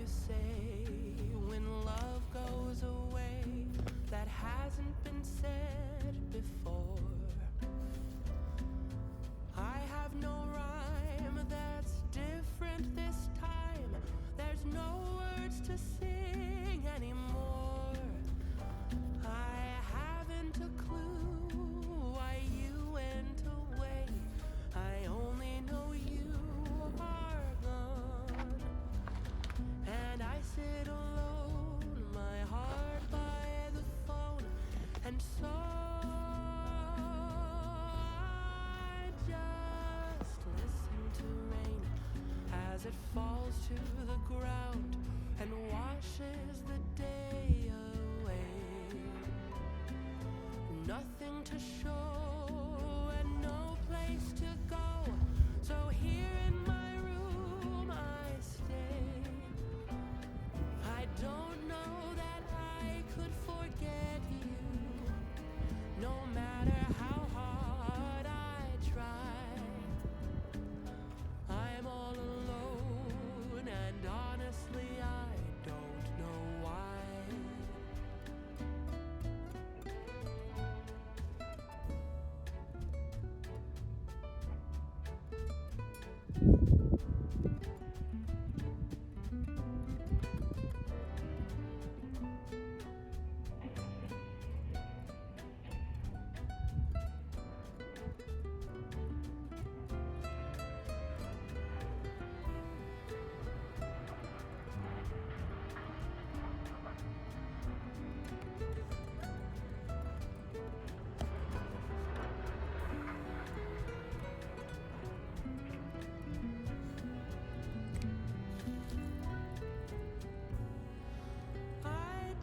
you say when love goes away that hasn't been said before? I have no rhyme that's different this time. There's no words to sing anymore. I haven't a clue why you went away. I only know you are gone. And I sit alone, my heart by the phone. And so I just listen to rain as it falls to the ground and washes the day away. Nothing to show and no place to go. So here in my room I stay. I don't know that I could forget you, no matter how hard I try. I'm all alone, and honestly I don't know why.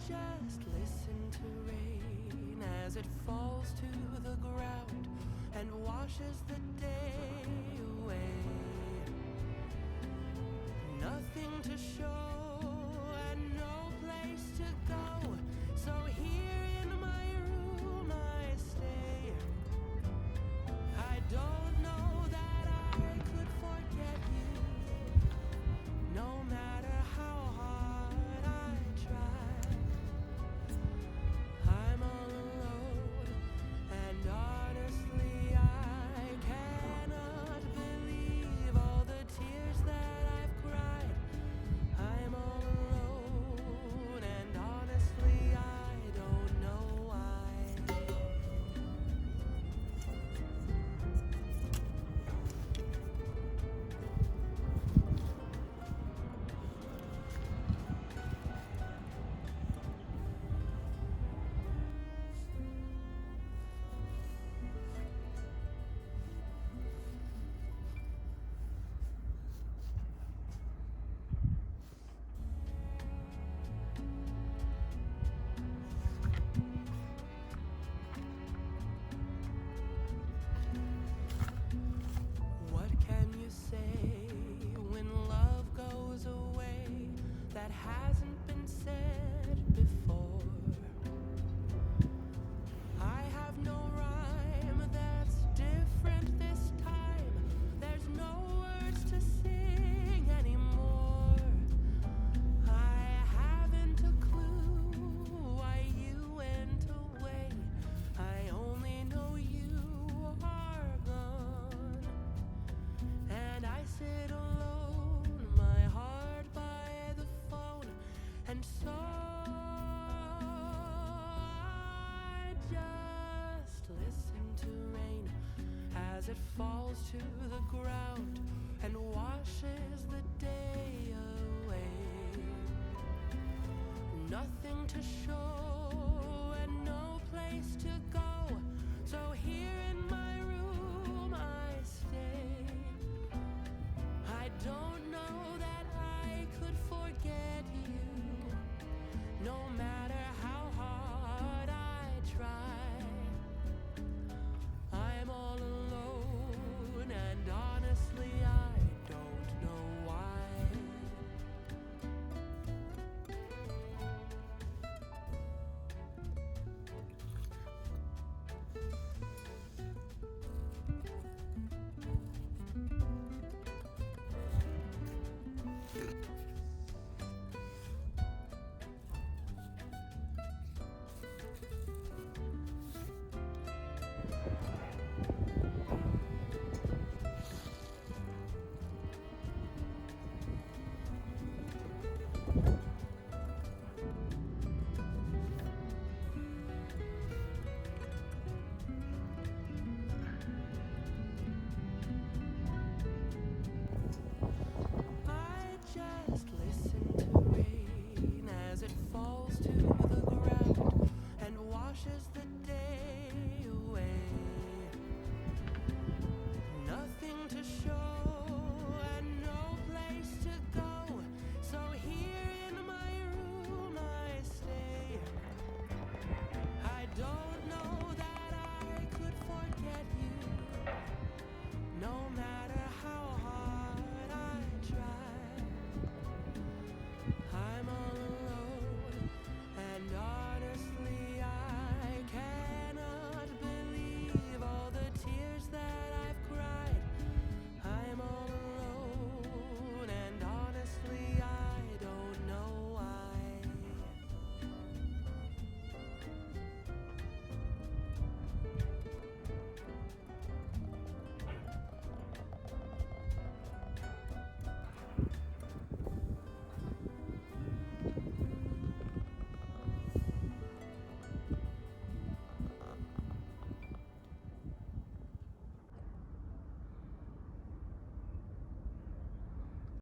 Just listen to rain as it falls to the ground and washes the day away. Nothing to show and no place to go. So here in my room I stay. I don't know that I could forget you, no matter how hard I try. I'm all alone, and honestly I cannot believe all the tears that I've cried. I'm all alone, and honestly I don't know why. What can you say when love goes away that hasn't been said before? I have no rhyme that's different this time. There's no words to sing anymore. I haven't a clue why you went away. I only know you are gone. And I sit alone, my heart by the phone. And so I just listen to rain as it falls to the ground and washes the day away. Nothing to show